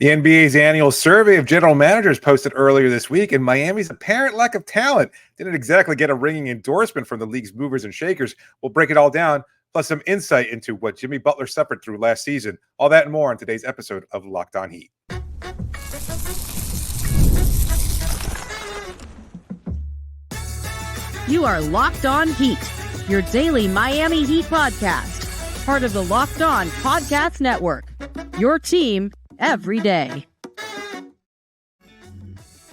The NBA's annual survey of general managers posted earlier this week, and Miami's apparent lack of talent didn't exactly get a ringing endorsement from the league's movers and shakers. We'll break it all down, plus some insight into what Jimmy Butler suffered through last season. All that and more on today's episode of Locked On Heat. You are Locked On Heat, your daily Miami Heat podcast, part of the Locked On Podcast Network, your team every day.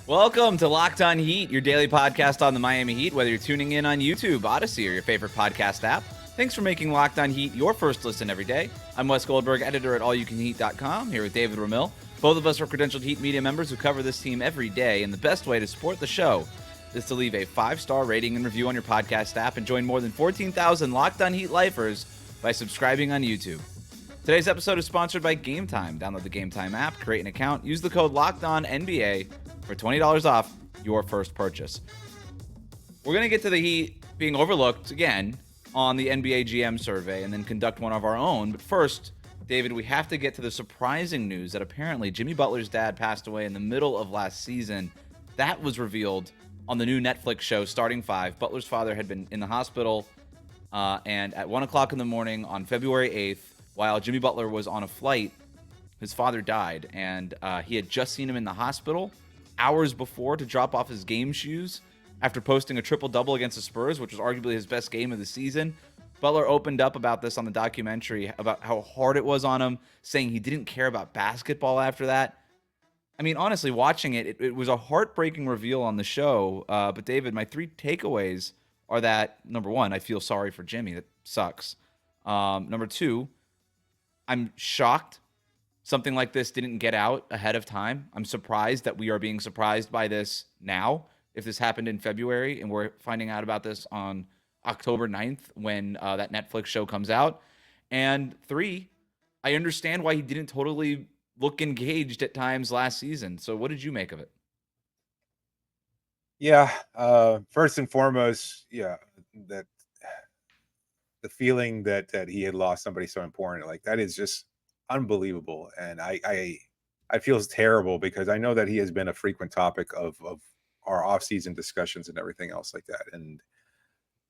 Welcome to Locked On Heat, your daily podcast on the Miami Heat, whether you're tuning in on YouTube, Odyssey, or your favorite podcast app. Thanks for making Locked On Heat your first listen every day. I'm Wes Goldberg, editor at allyoucanheat.com, here with David Ramil. Both of us are credentialed Heat media members who cover this team every day, and the best way to support the show is to leave a 5-star rating and review on your podcast app and join more than 14,000 Locked On Heat lifers by subscribing on YouTube. Today's episode is sponsored by Game Time. Download the Game Time app, create an account, use the code LOCKEDONNBA for $20 off your first purchase. We're going to get to the Heat being overlooked again on the NBA GM survey and then conduct one of our own. But first, David, we have to get to the surprising news that apparently Jimmy Butler's dad passed away in the middle of last season. That was revealed on the new Netflix show, Starting Five. Butler's father had been in the hospital, and at 1 o'clock in the morning on February 8th, while Jimmy Butler was on a flight, his father died, and he had just seen him in the hospital hours before to drop off his game shoes after posting a triple-double against the Spurs, which was arguably his best game of the season. Butler opened up about this on the documentary, about how hard it was on him, saying he didn't care about basketball after that. I mean, honestly, watching it was a heartbreaking reveal on the show. But David, my three takeaways are that, number one, I feel sorry for Jimmy. That sucks. Number two, I'm shocked something like this didn't get out ahead of time. I'm surprised that we are being surprised by this now. If this happened in February and we're finding out about this on October 9th when that Netflix show comes out. And three, I understand why he didn't totally look engaged at times last season. So what did you make of it? Yeah, first and foremost, that the feeling that he had lost somebody so important, like that is just unbelievable. And I feel terrible because I know that he has been a frequent topic of our off-season discussions and everything else like that. And,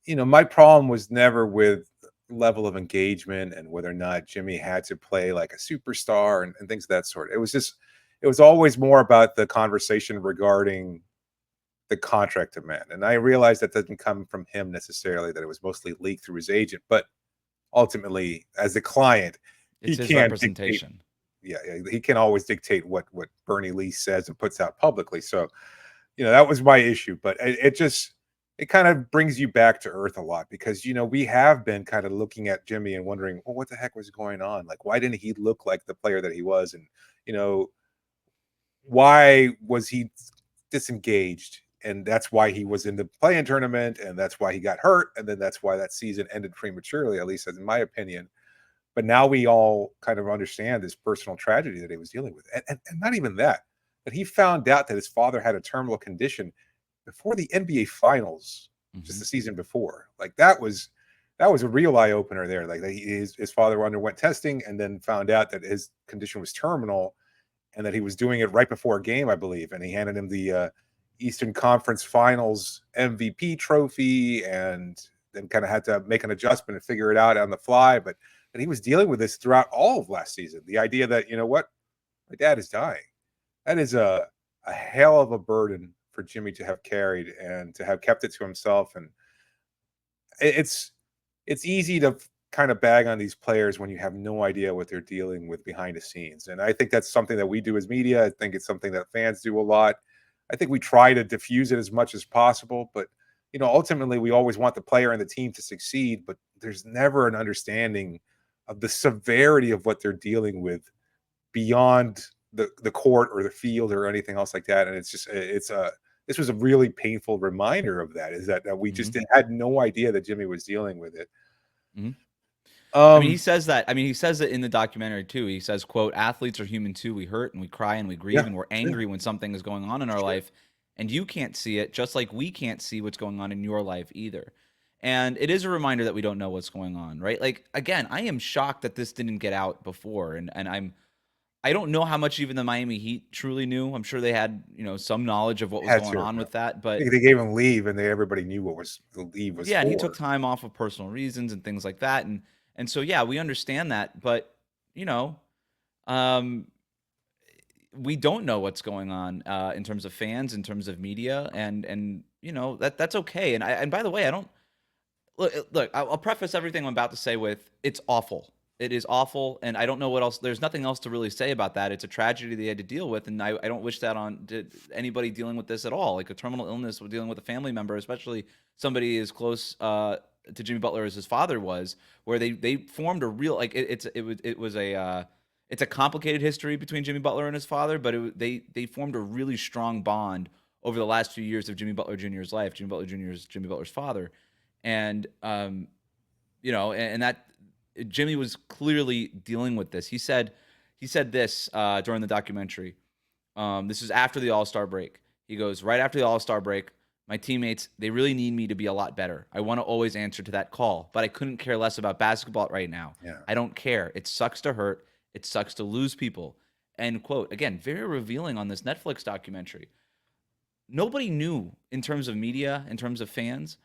you know, my problem was never with level of engagement and whether or not Jimmy had to play like a superstar and things of that sort. It was always more about the conversation regarding the contract demand. And I realized that doesn't come from him necessarily, that it was mostly leaked through his agent, but ultimately as a client, it's he his can't representation. He can always dictate what Bernie Lee says and puts out publicly. So, you know, that was my issue, but it kind of brings you back to earth a lot because, you know, we have been kind of looking at Jimmy and wondering, well, what the heck was going on? Like, why didn't he look like the player that he was? And, you know, why was he disengaged? And that's why he was in the play-in tournament, and that's why he got hurt, and then that's why that season ended prematurely, at least in my opinion. But now we all kind of understand this personal tragedy that he was dealing with. And not even that, but he found out that his father had a terminal condition before the NBA Finals, just the season before. Like that was a real eye-opener there. Like his father underwent testing and then found out that his condition was terminal and that he was doing it right before a game, I believe. And he handed him the Eastern Conference Finals MVP trophy and then kind of had to make an adjustment and figure it out on the fly. But he was dealing with this throughout all of last season. The idea that, you know what, my dad is dying. That is a hell of a burden for Jimmy to have carried and to have kept it to himself. And it's easy to kind of bag on these players when you have no idea what they're dealing with behind the scenes. And I think that's something that we do as media. I think it's something that fans do a lot. I think we try to diffuse it as much as possible, but you know, ultimately we always want the player and the team to succeed, but there's never an understanding of the severity of what they're dealing with beyond the court or the field or anything else like that. And this was a really painful reminder of that, is that we just had no idea that Jimmy was dealing with it. I mean, he says that. I mean, he says it in the documentary too. He says, quote, "Athletes are human too. We hurt and we cry and we grieve and we're angry when something is going on in our life. And you can't see it, just like we can't see what's going on in your life either." And it is a reminder that we don't know what's going on, right? Like, again, I am shocked that this didn't get out before. And I don't know how much even the Miami Heat truly knew. I'm sure they had, some knowledge of what was Had going to. on with that, I but think they gave him leave, and everybody knew what was the leave was yeah, and he took for. time off of personal reasons and things like that, and so yeah, we understand that, but you know, um, we don't know what's going on in terms of fans, in terms of media, and that's okay. And by the way, I don't look. I'll preface everything I'm about to say with it's awful. It is awful, and I don't know what else. There's nothing else to really say about that. It's a tragedy they had to deal with, and I don't wish that on anybody dealing with this at all. Like a terminal illness, or dealing with a family member, especially somebody as close to Jimmy Butler as his father was, where they formed a real it's a complicated history between Jimmy Butler and his father, but they formed a really strong bond over the last few years of Jimmy Butler Jr.'s life. Jimmy Butler Jr. is Jimmy Butler's father, and and that Jimmy was clearly dealing with this. He said this during the documentary. This is after the All-Star break. He goes, right after the All-Star break, my teammates, they really need me to be a lot better. I want to always answer to that call, but I couldn't care less about basketball right now. Yeah. I don't care. It sucks to hurt. It sucks to lose people. End quote. Again, very revealing on this Netflix documentary. Nobody knew in terms of media, in terms of fans.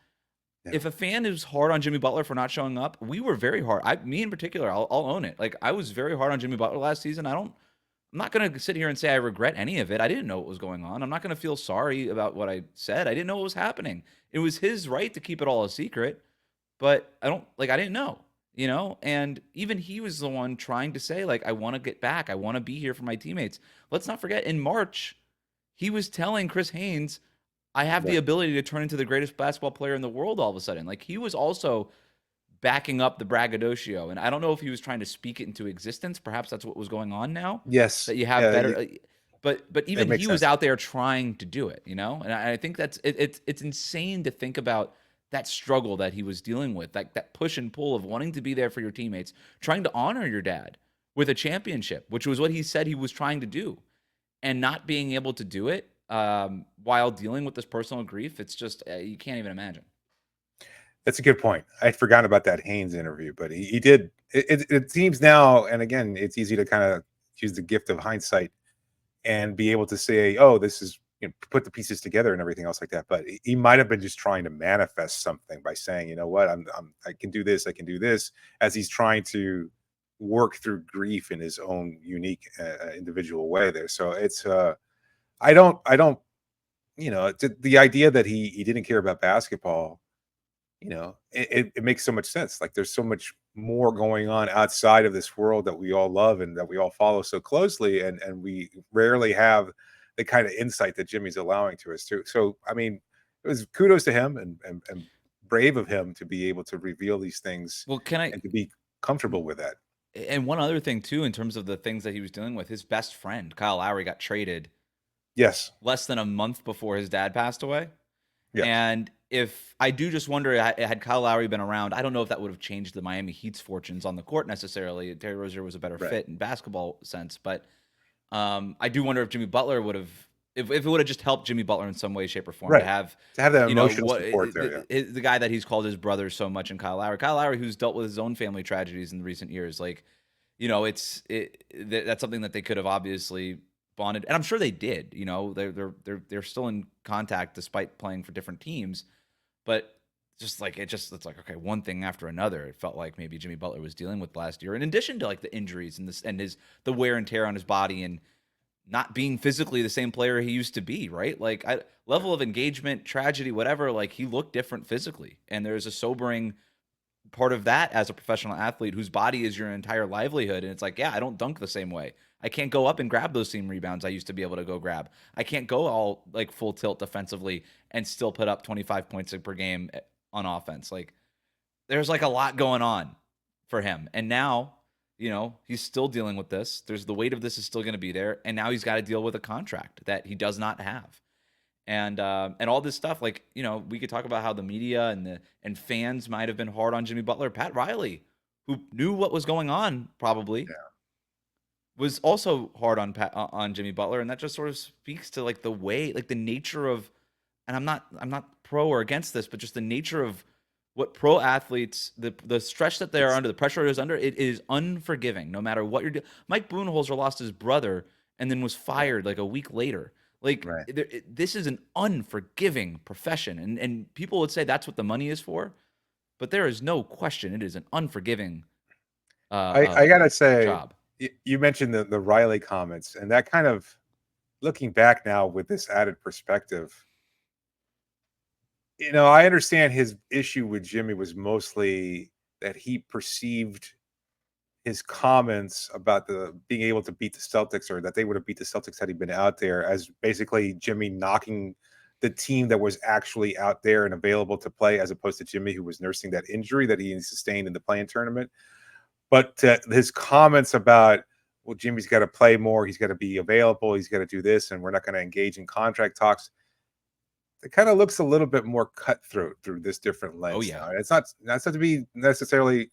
Yeah. If a fan is hard on Jimmy Butler for not showing up, we were very hard. Me in particular, I'll own it. Like I was very hard on Jimmy Butler last season. I'm not going to sit here and say I regret any of it. I didn't know what was going on. I'm not going to feel sorry about what I said. I didn't know what was happening. It was his right to keep it all a secret, but I didn't know, and even he was the one trying to say, like, I want to get back. I want to be here for my teammates. Let's not forget in March, he was telling Chris Haynes, I have the ability to turn into the greatest basketball player in the world all of a sudden. Like he was also backing up the braggadocio. And I don't know if he was trying to speak it into existence. Perhaps that's what was going on now. Yes. That you have better. But even makes he was sense. out there trying to do it, And I think that's it's insane to think about that struggle that he was dealing with, like that push and pull of wanting to be there for your teammates, trying to honor your dad with a championship, which was what he said he was trying to do, and not being able to do it while dealing with this personal grief. It's just you can't even imagine. That's a good point. I'd forgotten about that Haynes interview, but he did. It seems now, and again, it's easy to kind of use the gift of hindsight and be able to say, "Oh, this is," put the pieces together and everything else like that. But he might have been just trying to manifest something by saying, "You know what? I can do this. I can do this," as he's trying to work through grief in his own unique, individual way. There, so it's. I don't. The idea that he didn't care about basketball. It makes so much sense. Like there's so much more going on outside of this world that we all love and that we all follow so closely, and we rarely have the kind of insight that Jimmy's allowing to us too. So I mean, it was kudos to him and brave of him to be able to reveal these things. Well, and to be comfortable with that. And one other thing too, in terms of the things that he was dealing with, his best friend Kyle Lowry got traded. Yes. Less than a month before his dad passed away. Yeah. And if I do just wonder, had Kyle Lowry been around, I don't know if that would have changed the Miami Heat's fortunes on the court necessarily. Terry Rozier was a better fit in basketball sense, but I do wonder if Jimmy Butler would have, if it would have just helped Jimmy Butler in some way, shape, or form to have that emotional support there. The guy that he's called his brother so much in Kyle Lowry, who's dealt with his own family tragedies in recent years, like that's something that they could have obviously bonded, and I'm sure they did. They're still in contact despite playing for different teams, but it's like okay, one thing after another. It felt like maybe Jimmy Butler was dealing with last year, in addition to like the injuries and the wear and tear on his body and not being physically the same player he used to be. Right, like level of engagement, tragedy, whatever. Like he looked different physically, and there's a sobering part of that as a professional athlete whose body is your entire livelihood. And it's like, yeah, I don't dunk the same way. I can't go up and grab those same rebounds I used to be able to go grab. I can't go all like full tilt defensively and still put up 25 points per game on offense. Like there's like a lot going on for him. And now, he's still dealing with this. There's the weight of this is still going to be there. And now he's got to deal with a contract that he does not have. And all this stuff, like, we could talk about how the media and fans might have been hard on Jimmy Butler. Pat Riley, who knew what was going on, probably was also hard on Jimmy Butler, and that just sort of speaks to like the way, like the nature of, and I'm not pro or against this, but just the nature of what pro athletes, the stress that they are under, the pressure it is under, it is unforgiving. No matter what you're doing. Mike Budenholzer lost his brother and then was fired like a week later. Like Right. this is an unforgiving profession, and people would say that's what the money is for, but there is no question it is an unforgiving I gotta say, job. you mentioned the Riley comments, and that kind of looking back now with this added perspective, I understand his issue with Jimmy was mostly that he perceived his comments about the being able to beat the Celtics, or that they would have beat the Celtics had he been out there, as basically Jimmy knocking the team that was actually out there and available to play, as opposed to Jimmy, who was nursing that injury that he sustained in the play-in tournament. But his comments about, well, Jimmy's got to play more, he's got to be available, he's got to do this, and we're not going to engage in contract talks. It kind of looks a little bit more cutthroat through this different lens. Oh, yeah. Now. It's not to be necessarily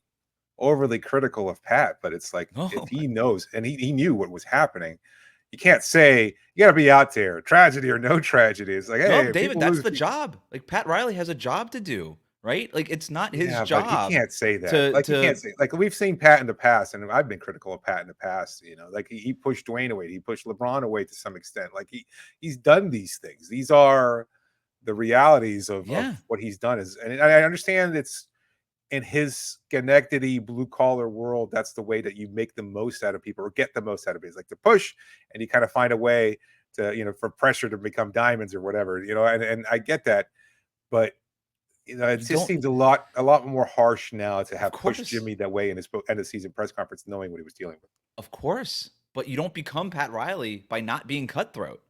overly critical of Pat, but it's like, if he knows, and he knew what was happening, you can't say you got to be out there, tragedy or no tragedy. It's like, hey, no, David, that's the job. Like Pat Riley has a job to do, right? Like it's not his job. But you can't say that. You can't say, like, we've seen Pat in the past, and I've been critical of Pat in the past. Like he pushed Dwayne away, he pushed LeBron away to some extent. Like he's done these things. These are the realities of what he's done. And I understand it's in his Schenectady blue collar world, that's the way that you make the most out of people or get the most out of it. It's like to push, and you kind of find a way to, for pressure to become diamonds or whatever, and I get that, but it just seems a lot more harsh now to have pushed Jimmy that way in his end of season press conference, knowing what he was dealing with. Of course, but you don't become Pat Riley by not being cutthroat,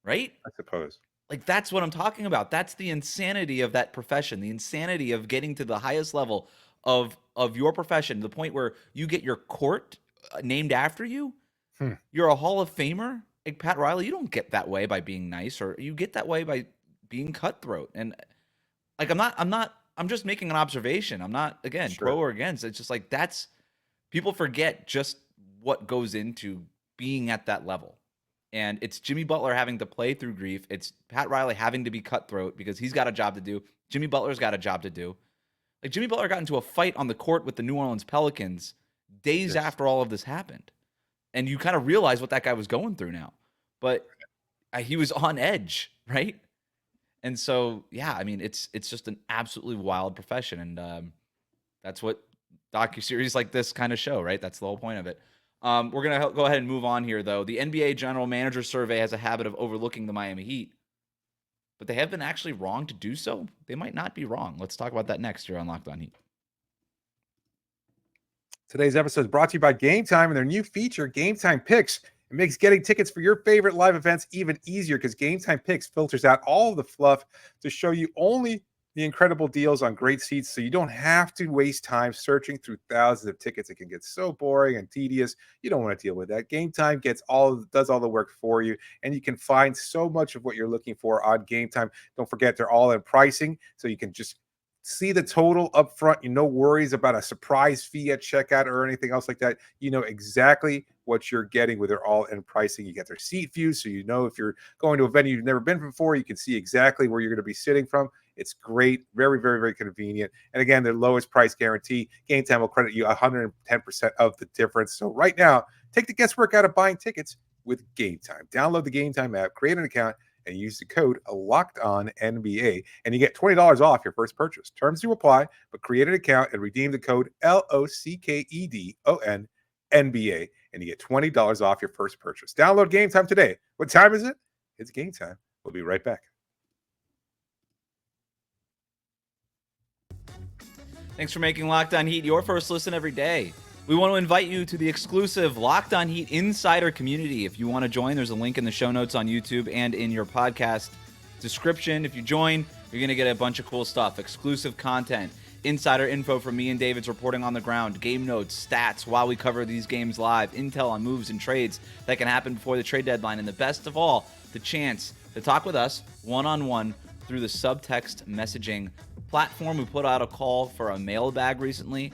right? I suppose. Like that's what I'm talking about. That's the insanity of that profession, the insanity of getting to the highest level of your profession, the point where you get your court named after you. You're a Hall of Famer. Like Pat Riley, you don't get that way by being nice, or you get that way by being cutthroat. And like I'm just making an observation. I'm not, again, pro or against. It's just like people forget just what goes into being at that level. And it's Jimmy Butler having to play through grief. It's Pat Riley having to be cutthroat because he's got a job to do. Jimmy Butler's got a job to do. Like Jimmy Butler got into a fight on the court with the New Orleans Pelicans days after all of this happened. And you kind of realize what that guy was going through now. But he was on edge, right? And so, yeah, I mean, it's just an absolutely wild profession. And that's what docuseries like this kind of show, right? That's the whole point of it. We're going to go ahead and move on here, though. The NBA General Manager Survey has a habit of overlooking the Miami Heat, but they have been actually wrong to do so. They might not be wrong. Let's talk about that next here on Locked On Heat. Today's episode is brought to you by Game Time and their new feature, Game Time Picks. It makes getting tickets for your favorite live events even easier because Game Time Picks filters out all of the fluff to show you only the incredible deals on great seats, so you don't have to waste time searching through thousands of tickets. It can get so boring and tedious. You don't want to deal with that. Game Time does all the work for you, and you can find so much of what you're looking for on Game Time. Don't forget, they're all in pricing, so you can just see the total up front. No worries about a surprise fee at checkout or anything else like that. You know exactly what you're getting with their all-in pricing. You get their seat view, so you know if you're going to a venue you've never been before, you can see exactly where you're going to be sitting from. It's great, very, very, very convenient. And again, their lowest price guarantee. Game Time will credit you 110% of the difference. So right now, take the guesswork out of buying tickets with Game Time. Download the Game Time app, create an account, and use the code LOCKEDONNBA, and you get $20 off your first purchase. Terms do apply, but create an account and redeem the code LOCKEDONNBA, and you get $20 off your first purchase. Download Game Time today. What time is it? It's Game Time. We'll be right back. Thanks for making Locked On Heat your first listen every day. We want to invite you to the exclusive Locked On Heat Insider community. If you want to join, there's a link in the show notes on YouTube and in your podcast description. If you join, you're going to get a bunch of cool stuff, exclusive content, insider info from me and David's reporting on the ground, game notes, stats while we cover these games live, intel on moves and trades that can happen before the trade deadline, and the best of all, the chance to talk with us one-on-one through the subtext messaging platform. We put out a call for a mailbag recently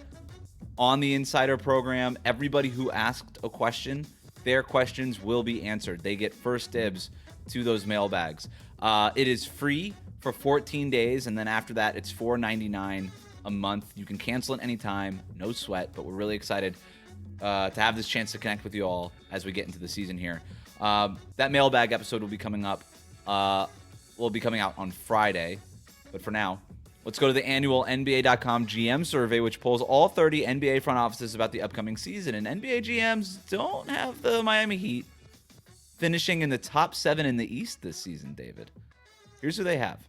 on the Insider program. Everybody who asked a question, their questions will be answered. They get first dibs to those mailbags. It is free for 14 days, and then after that, it's $4.99 a month. You can cancel it anytime, no sweat, but we're really excited to have this chance to connect with you all as we get into the season here. That mailbag episode will be coming up. Will be coming out on Friday. But for now, let's go to the annual NBA.com GM survey, which polls all 30 NBA front offices about the upcoming season. And NBA GMs don't have the Miami Heat finishing in the top 7 in the East this season, David. Here's who they have.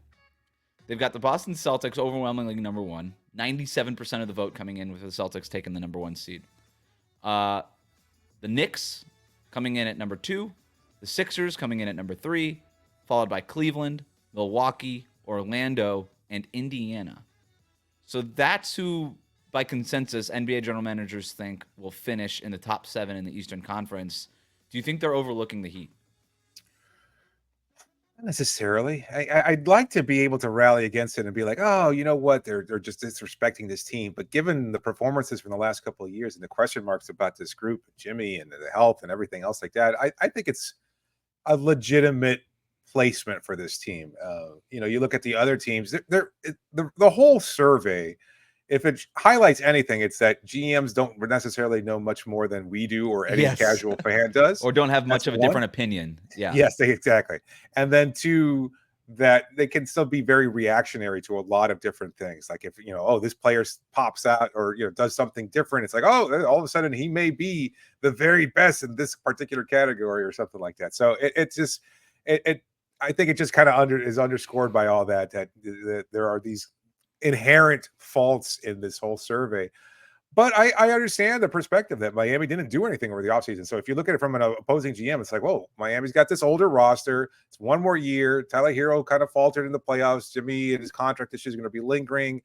They've got the Boston Celtics overwhelmingly number 1. 97% of the vote coming in with the Celtics taking the number 1 seed. The Knicks coming in at number 2. The Sixers coming in at number 3, followed by Cleveland, Milwaukee, Orlando, and Indiana. So that's who, by consensus, NBA general managers think will finish in the top 7 in the Eastern Conference. Do you think they're overlooking the Heat? Not necessarily. I'd like to be able to rally against it and be like, oh, you know what? They're just disrespecting this team. But given the performances from the last couple of years and the question marks about this group, Jimmy and the health and everything else like that, I think it's a legitimate placement for this team. You look at the other teams, the whole survey, if it highlights anything, it's that GMs don't necessarily know much more than we do or any casual fan does. Or don't have much of a different opinion. Yeah. Yes, exactly. And then 2, that they can still be very reactionary to a lot of different things. Like if, this player pops out or, does something different, it's like, oh, all of a sudden he may be the very best in this particular category or something like that. So I think it just kind of is underscored by all that there are these inherent faults in this whole survey. But I understand the perspective that Miami didn't do anything over the offseason. So if you look at it from an opposing GM, it's like, whoa, Miami's got this older roster. It's one more year. Tyler Hero kind of faltered in the playoffs. Jimmy and his contract issue is going to be lingering.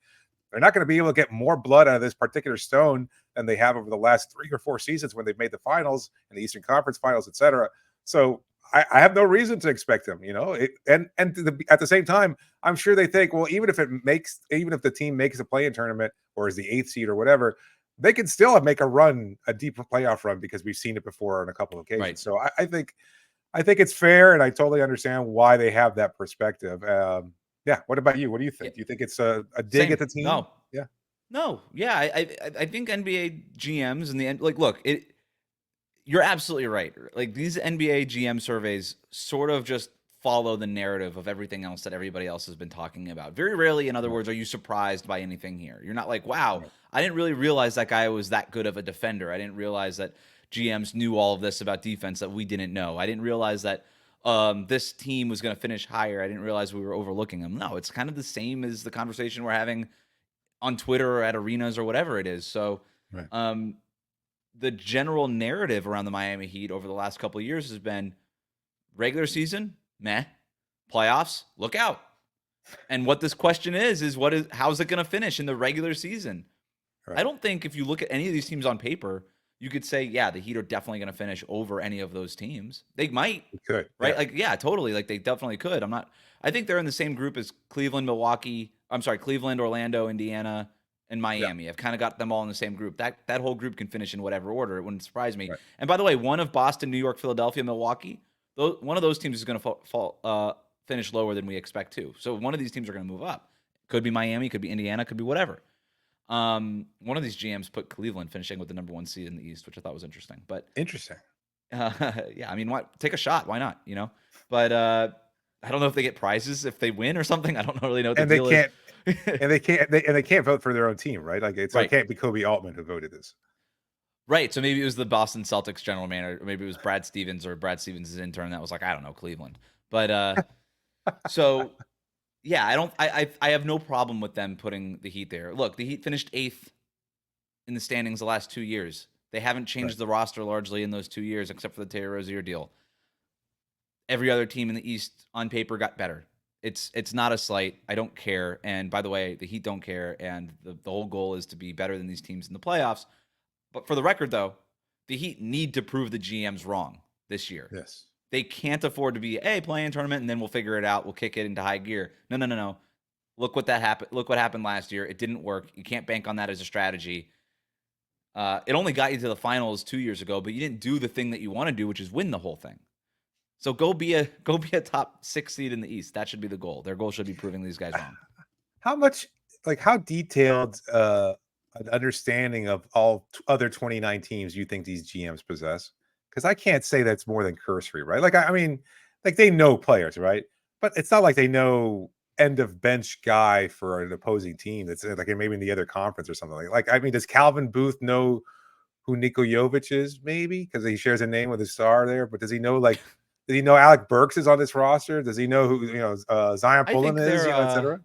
They're not going to be able to get more blood out of this particular stone than they have over the last 3 or 4 seasons when they've made the finals and the Eastern Conference finals, et cetera. So I have no reason to expect them, at the same time, I'm sure they think, well, even if the team makes a play-in tournament or is the 8th seed or whatever, they can still make a deep playoff run because we've seen it before on a couple of occasions. Right. So I think it's fair, and I totally understand why they have that perspective. What about you? What do you think? Do you think it's a dig at the team? No. Yeah. No. Yeah. I think NBA GMs in the end, look, you're absolutely right. Like these NBA GM surveys sort of just follow the narrative of everything else that everybody else has been talking about. Very rarely, in other words, are you surprised by anything here. You're not like, wow, I didn't really realize that guy was that good of a defender. I didn't realize that GMs knew all of this about defense that we didn't know. I didn't realize that this team was going to finish higher. I didn't realize we were overlooking them. No, it's kind of the same as the conversation we're having on Twitter or at arenas or whatever it is. So, the general narrative around the Miami Heat over the last couple of years has been regular season, meh. Playoffs, look out. And what this question is how's it going to finish in the regular season? Right. I don't think if you look at any of these teams on paper, you could say, yeah, the Heat are definitely going to finish over any of those teams. They might. They could. Right? Yeah. Totally. They definitely could. I think they're in the same group as Cleveland, Orlando, Indiana, and Miami. Yeah. I've kind of got them all in the same group. That whole group can finish in whatever order. It wouldn't surprise me. Right. And by the way, one of Boston, New York, Philadelphia, Milwaukee, one of those teams is going to finish lower than we expect too. So one of these teams are going to move up. Could be Miami, could be Indiana, could be whatever. One of these GMs put Cleveland finishing with the number 1 seed in the East, which I thought was interesting. But interesting. Yeah, I mean, take a shot. Why not? But I don't know if they get prizes if they win or something. I don't really know what the deal is. And they can't vote for their own team, right? Like it can't be Kobe Altman who voted this. Right. So maybe it was the Boston Celtics general manager, or maybe it was Brad Stevens or Brad Stevens' intern that was like, I don't know, Cleveland. But so yeah, I have no problem with them putting the Heat there. Look, the Heat finished 8th in the standings the last 2 years. They haven't changed the roster largely in those 2 years, except for the Terry Rozier deal. Every other team in the East on paper got better. It's not a slight. I don't care. And by the way, the Heat don't care. And the whole goal is to be better than these teams in the playoffs. But for the record, though, the Heat need to prove the GMs wrong this year. Yes. They can't afford to be, play-in tournament, and then we'll figure it out. We'll kick it into high gear. No. Look what happened last year. It didn't work. You can't bank on that as a strategy. It only got you to the finals 2 years ago, but you didn't do the thing that you want to do, which is win the whole thing. So go be a top 6 seed in the East. That should be the goal. Their goal should be proving these guys wrong. How much like how detailed an understanding of all other 29 teams you think these GMs possess? Because I can't say that's more than cursory, right? Like I mean, like they know players, right? But it's not like they know end of bench guy for an opposing team that's like maybe in the other conference or something like. I mean, does Calvin Booth know who Niko Jovic is? Maybe because he shares a name with a star there. But does he know like? Does he know Alec Burks is on this roster? Does he know who Zion I think Pullen is? Etc.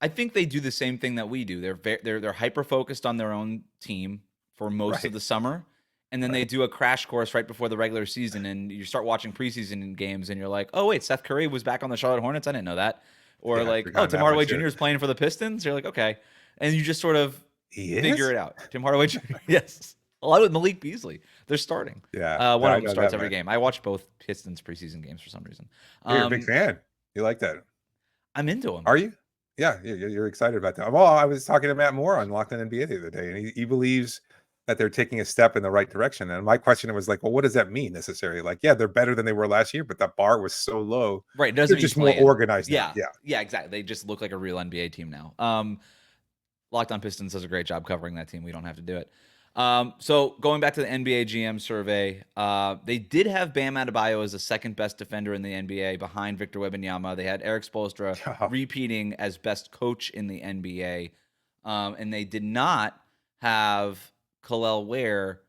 I think they do the same thing that we do. They're hyper focused on their own team for most of Right. the summer, and then they Right. do a crash course right before the regular season, and you start watching preseason games, and you're like, oh wait, Seth Curry was back on the Charlotte Hornets. I didn't know that. Or Yeah, I like, oh, forgot Tim that Hardaway much. Jr. is playing for the Pistons. You're like, okay, and you just sort of He figure is? it out. Tim Hardaway Jr. Yes, a lot with Malik Beasley. They're starting. Yeah, One I of them know starts that every much. game. I watch both Pistons preseason games for some reason. You're a big fan. You like that. I'm into them. Are you? Yeah, you're excited about that. Well, I was talking to Matt Moore on Locked On NBA the other day, and he believes that they're taking a step in the right direction. And my question was like, well, what does that mean necessarily? Like, yeah, they're better than they were last year, but that bar was so low. Right, it doesn't They're mean just more playing. organized now. Yeah, yeah, exactly. They just look like a real NBA team now. Locked On Pistons does a great job covering that team. We don't have to do it. So going back to the NBA GM survey, they did have Bam Adebayo as the second best defender in the NBA behind Victor Wembanyama. They had Eric Spoelstra Yeah. repeating as best coach in the NBA. And they did not have Khalil Ware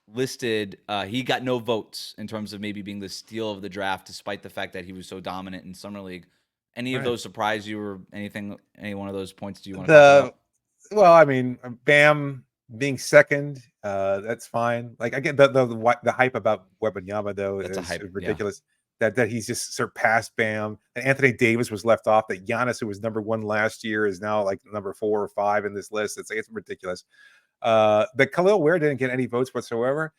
listed. He got no votes in terms of maybe being the steal of the draft, despite the fact that he was so dominant in Summer League. Any of Right. those surprise you or anything, any one of those points do you want to talk about? Well, I mean, Bam being second, that's fine. Like I get the hype about Wembanyama though That's a is hype, yeah. ridiculous. That he's just surpassed Bam. And Anthony Davis was left off. That Giannis, who was number one last year, is now like number 4 or 5 in this list. It's ridiculous. But Khalil Ware didn't get any votes whatsoever.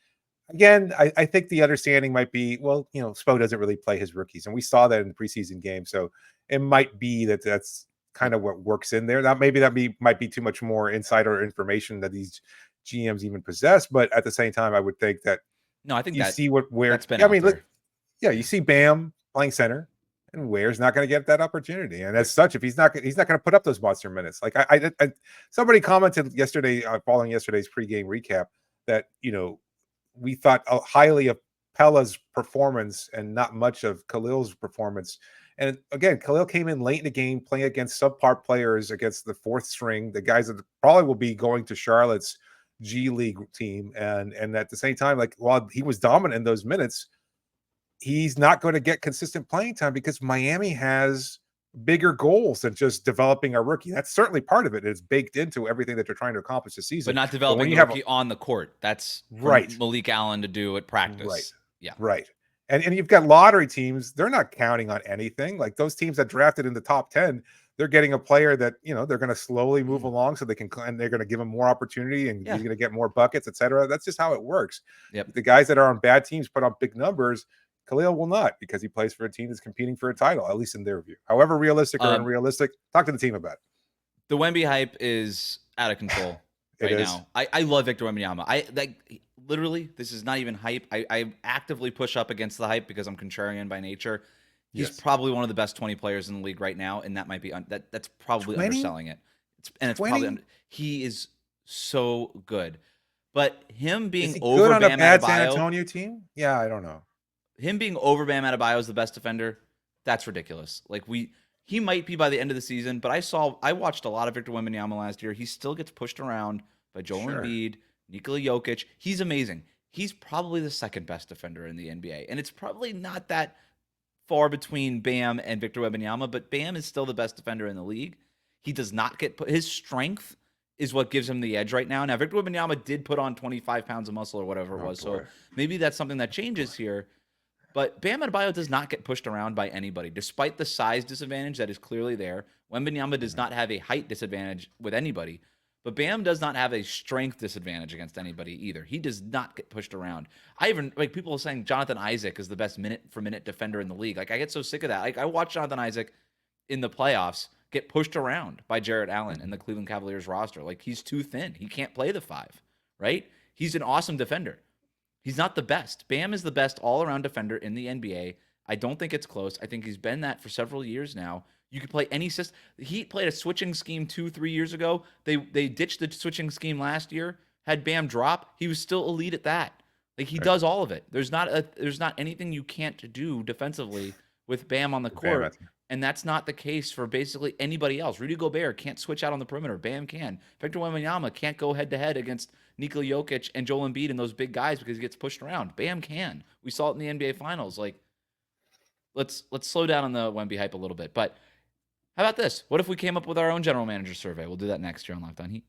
Again, I think the understanding might be, well, Spo doesn't really play his rookies, and we saw that in the preseason game. So it might be that's kind of what works in there. That might be too much more insider information that these GMs even possess. But at the same time, I would think that No, I think you see where that's been I out mean, there. you see Bam playing center, and Ware's not going to get that opportunity. And as such, if he's not going to put up those monster minutes. Like I somebody commented yesterday, following yesterday's pregame recap, that we thought highly of Pella's performance and not much of Khalil's performance. And again, Khalil came in late in the game playing against subpar players, against the fourth string, the guys that probably will be going to Charlotte's G League team. And at the same time, like while he was dominant in those minutes, he's not going to get consistent playing time because Miami has bigger goals than just developing a rookie. That's certainly part of it. It's baked into everything that they're trying to accomplish this season. But not developing a rookie on the court. That's right. Malik Allen to do at practice. Right. Yeah. Right. And you've got lottery teams. They're not counting on anything. Like those teams that drafted in the top 10, they're getting a player that, they're going to slowly move along so they can, and they're going to give him more opportunity and he's going to get more buckets, etc. That's just how it works. Yep. The guys that are on bad teams put on big numbers. Khalil will not, because he plays for a team that's competing for a title, at least in their view. However realistic or unrealistic, talk to the team about it. The Wemby hype is out of control right now. I love Victor Wembanyama. Literally, this is not even hype. I actively push up against the hype because I'm contrarian by nature. He's probably one of the best 20 players in the league right now, and that might be that's probably 20? Underselling it. It's probably he is so good. But him being over good on Bam a bad Adebayo, San Antonio team? Yeah, I don't know. Him being over Bam Adebayo as the best defender, that's ridiculous. He might be by the end of the season, but I watched a lot of Victor Wembanyama last year. He still gets pushed around by Joel Embiid, Nikola Jokic. He's amazing. He's probably the second best defender in the NBA, and it's probably not that far between Bam and Victor Wembanyama, but Bam is still the best defender in the league. He does not get his strength is what gives him the edge right now. Now, Victor Wembanyama did put on 25 pounds of muscle or whatever it was, so maybe that's something that changes here. But Bam Adebayo does not get pushed around by anybody, despite the size disadvantage that is clearly there. Wembanyama does not have a height disadvantage with anybody, but Bam does not have a strength disadvantage against anybody either. He does not get pushed around. People are saying Jonathan Isaac is the best minute-for-minute defender in the league. I get so sick of that. I watched Jonathan Isaac in the playoffs get pushed around by Jarrett Allen in the Cleveland Cavaliers roster. He's too thin. He can't play the 5, right? He's an awesome defender. He's not the best. Bam is the best all-around defender in the NBA I don't think it's close. I think he's been that for several years now. You could play any system. The Heat played a switching scheme 2-3 years ago. They ditched the switching scheme last year. Had Bam drop, he was still elite at that. Like he does all of it. There's not anything you can't do defensively with Bam on the court, and that's not the case for basically anybody else. Rudy Gobert can't switch out on the perimeter. Bam can. Victor Wembanyama can't go head to head against Nikola Jokic and Joel Embiid and those big guys because he gets pushed around. Bam can. We saw it in the NBA Finals. Like, let's slow down on the Wemby hype a little bit. But how about this? What if we came up with our own general manager survey? We'll do that next year on Locked On Heat.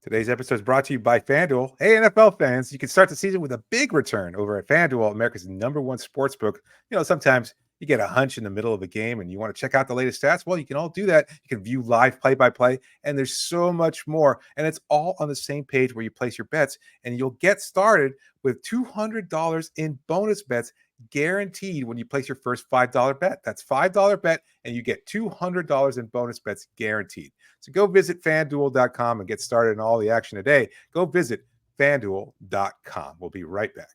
Today's episode is brought to you by FanDuel. Hey, NFL fans, you can start the season with a big return over at FanDuel, America's #1 sportsbook. You know, sometimes you get a hunch in the middle of a game and you want to check out the latest stats. Well, you can all do that. You can view live play-by-play, and there's so much more. And it's all on the same page where you place your bets, and you'll get started with $200 in bonus bets guaranteed when you place your first $5 bet. That's $5 bet, and you get $200 in bonus bets guaranteed. So go visit FanDuel.com and get started in all the action today. Go visit FanDuel.com. We'll be right back.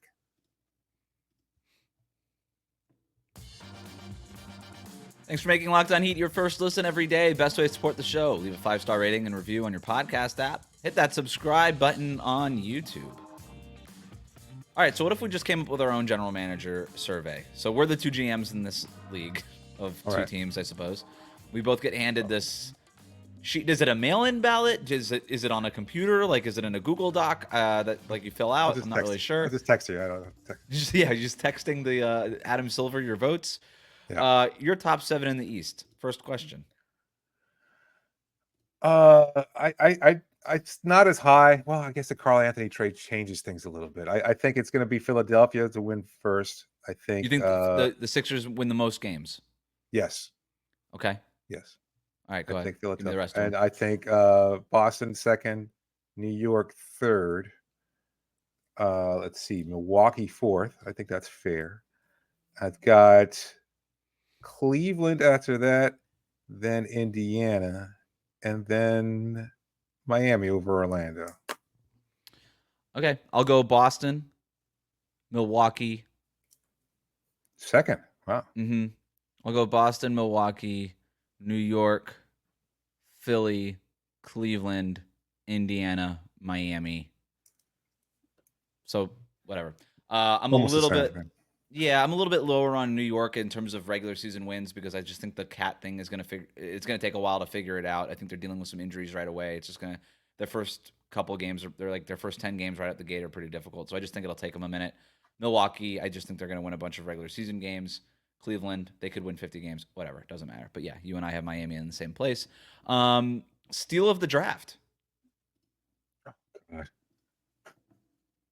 Thanks for making Locked On Heat your first listen every day. Best way to support the show. Leave a 5-star rating and review on your podcast app. Hit that subscribe button on YouTube. All right, so what if we just came up with our own general manager survey? So we're the two GMs in this league of two teams, I suppose. We both get handed this sheet. Is it a mail-in ballot? Is it on a computer? Like, is it in a Google Doc that like you fill out? I'm not really sure. I'll just text you. I don't know. You're just texting the Adam Silver your votes. Yeah. Your top 7 in the East. First question. It's not as high. Well, I guess the Karl Anthony trade changes things a little bit. I think it's going to be Philadelphia to win first. I think. You think the Sixers win the most games? Yes. Okay. Yes. All right, go ahead. I think Philadelphia. Give me the rest and of them. I think Boston second, New York third. Let's see, Milwaukee fourth. I think that's fair. I've got Cleveland after that, then Indiana, and then Miami over Orlando. Okay, I'll go Boston, Milwaukee. Second. Wow. I'll go Boston, Milwaukee, New York, Philly, Cleveland, Indiana, Miami. So whatever. I'm Almost a little bit. man. Yeah, I'm a little bit lower on New York in terms of regular season wins because I just think the cat thing is it's gonna take a while to figure it out. I think they're dealing with some injuries right away. It's just their first couple games their first 10 games right out the gate are pretty difficult. So I just think it'll take them a minute. Milwaukee, I just think they're gonna win a bunch of regular season games. Cleveland, they could win 50 games. Whatever, it doesn't matter. But yeah, you and I have Miami in the same place. Steal of the draft. Oh, God.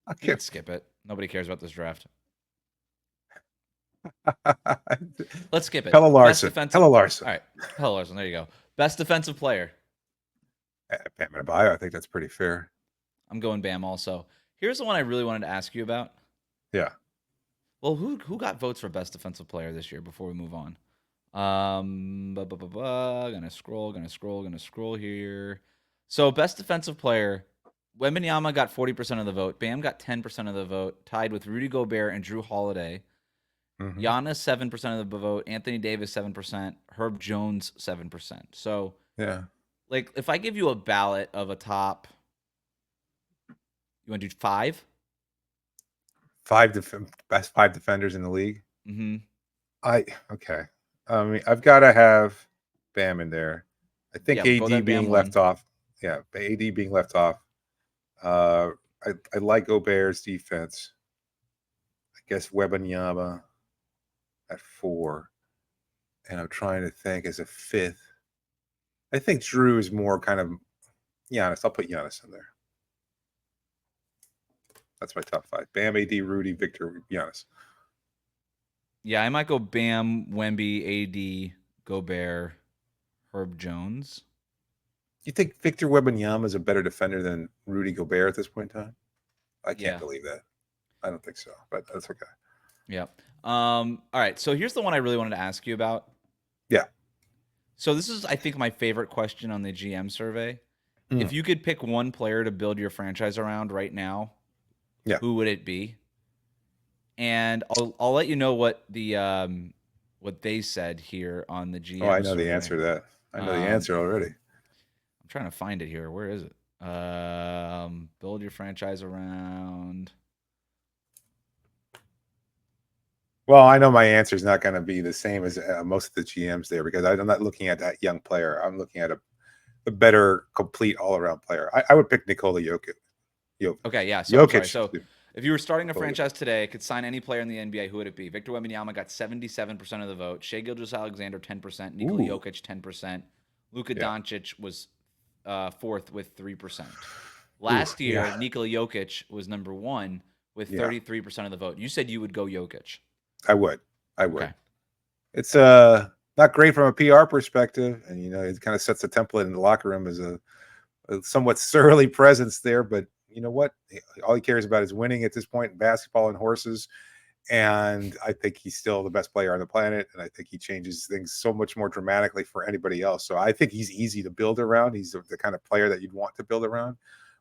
I You can can't skip it. Nobody cares about this draft. Let's skip it. Hella Larson. All right. Hella Larson. There you go. Best defensive player. Bam Adebayo. I think that's pretty fair. I'm going Bam also. Here's the one I really wanted to ask you about. Yeah. Well, who got votes for best defensive player this year before we move on? Gonna scroll here. So best defensive player, Wembanyama got 40% of the vote. Bam got 10% of the vote, tied with Rudy Gobert and Drew Holiday. Giannis 7% of the vote. Anthony Davis 7%. Herb Jones 7%. So yeah, like if I give you a ballot of a top, you want to do 5? Best 5 defenders in the league. Mm-hmm. I mean, I've got to have Bam in there. I think AD being left off. Yeah, AD being left off. I like Gobert's defense. I guess Wembanyama at 4, and I'm trying to think as a 5th. I think Drew is more kind of Giannis. I'll put Giannis in there. That's my top 5. Bam, AD, Rudy, Victor, Giannis. Yeah, I might go Bam, Wemby, AD, Gobert, Herb Jones. You think Victor Wembanyama is a better defender than Rudy Gobert at this point in time? I can't believe that. I don't think so, but that's okay. Yeah. All right. So here's the one I really wanted to ask you about. Yeah. So this is, I think, my favorite question on the GM survey. If you could pick one player to build your franchise around right now, who would it be? and I'll let you know what what they said here on the GM Oh, I know survey. the answer to that. I know the answer already. I'm trying to find it here. Where is it? Build your franchise around. Well, I know my answer is not going to be the same as most of the GMs there because I'm not looking at that young player. I'm looking at a better, complete, all-around player. I would pick Nikola Jokic. Okay, yeah. So Jokic. I'm sorry. So if you were starting a franchise today, could sign any player in the NBA, who would it be? Victor Wembanyama got 77% of the vote. Shai Gilgeous-Alexander 10%. Nikola Jokic 10%. Luka Doncic was fourth with 3%. Last year, Nikola Jokic was number one with 33% of the vote. You said you would go Jokic. I would. Okay. It's not great from a PR perspective, and it kind of sets a template in the locker room as a somewhat surly presence there. But you know what? All he cares about is winning at this point in basketball and horses. And I think he's still the best player on the planet, and I think he changes things so much more dramatically for anybody else. So I think he's easy to build around. He's the kind of player that you'd want to build around.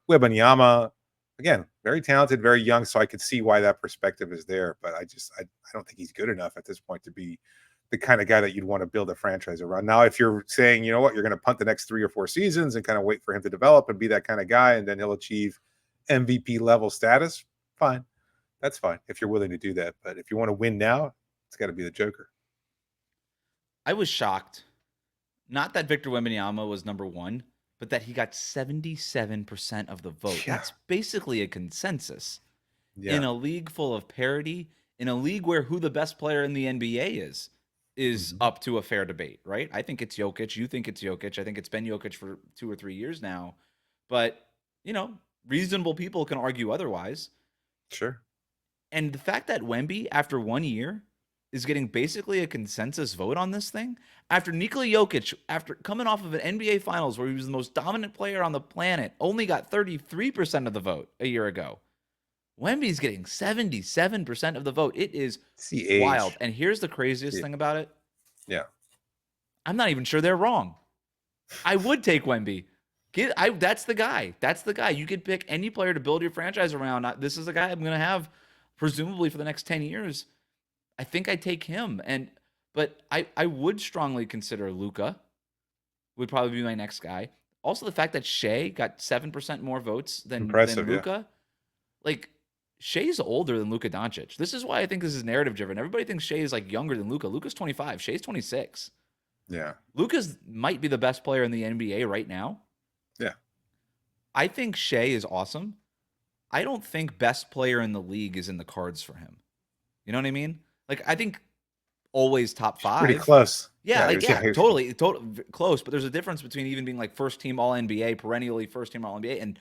Wembanyama, again, very talented, very young, so I could see why that perspective is there. But I don't think he's good enough at this point to be the kind of guy that you'd want to build a franchise around. Now, if you're saying, you know what, you're going to punt the next 3 or 4 seasons and kind of wait for him to develop and be that kind of guy, and then he'll achieve MVP level status, fine. That's fine if you're willing to do that. But if you want to win now, it's got to be the Joker. I was shocked. Not that Victor Wembanyama was number one, but that he got 77% of the vote. Yeah. That's basically a consensus. In a league full of parity, in a league where who the best player in the NBA is up to a fair debate, right? I think it's Jokic. You think it's Jokic. I think it's been Jokic for 2 or 3 years now. But, reasonable people can argue otherwise. Sure. And the fact that Wemby, after 1 year, is getting basically a consensus vote on this thing, after Nikola Jokic, after coming off of an NBA Finals where he was the most dominant player on the planet, only got 33% of the vote a year ago. Wemby's getting 77% of the vote. It is wild. And here's the craziest thing about it. Yeah. I'm not even sure they're wrong. I would take Wemby. That's the guy. That's the guy. You could pick any player to build your franchise around. This is the guy I'm going to have presumably for the next 10 years. I think I'd take him. But I would strongly consider Luka. Would probably be my next guy. Also, the fact that Shai got 7% more votes than Luka. Like, Shai's older than Luka Doncic. This is why I think this is narrative driven. Everybody thinks Shai is like younger than Luka. Luka's 25. Shai's 26. Yeah. Luka's might be the best player in the NBA right now. Yeah. I think Shai is awesome. I don't think best player in the league is in the cards for him. You know what I mean? Like, I think always top 5. Pretty close. Yeah, totally close. But there's a difference between even being like first team All NBA, perennially first team All NBA, and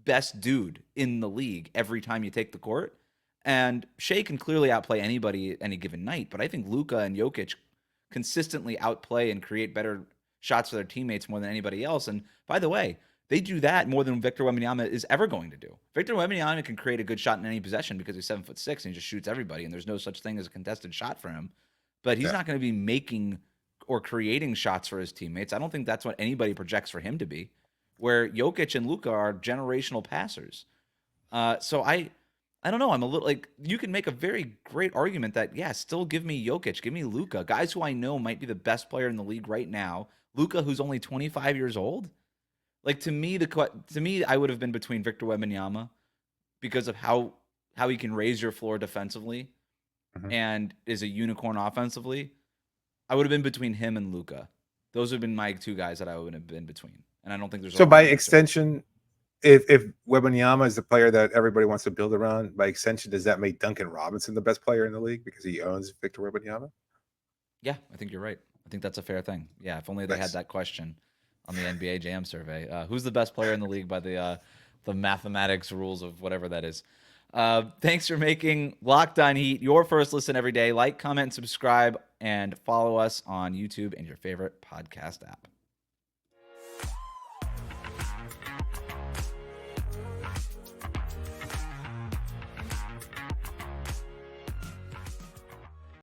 best dude in the league every time you take the court. And Shai can clearly outplay anybody any given night. But I think Luka and Jokic consistently outplay and create better shots for their teammates more than anybody else. And by the way, they do that more than Victor Wembanyama is ever going to do. Victor Wembanyama can create a good shot in any possession because he's 7'6" and he just shoots everybody, and there's no such thing as a contested shot for him. But he's not going to be making or creating shots for his teammates. I don't think that's what anybody projects for him to be. Where Jokic and Luka are generational passers. So I don't know. I'm a little like, you can make a very great argument that still give me Jokic, give me Luka, guys who I know might be the best player in the league right now. Luka, who's only 25 years old. Like, to me, I would have been between Victor Wembanyama because of how he can raise your floor defensively and is a unicorn offensively. I would have been between him and Luka. Those have been my 2 guys that I would have been between. And I don't think there's so by extension, if Wembanyama is the player that everybody wants to build around, by extension, does that make Duncan Robinson the best player in the league because he owns Victor Wembanyama? Yeah, I think you're right. I think that's a fair thing. Yeah, if only they had that question on the NBA Jam survey. Who's the best player in the league by the mathematics rules of whatever that is. Thanks for making Locked On Heat your first listen every day. Like, comment, subscribe, and follow us on YouTube and your favorite podcast app.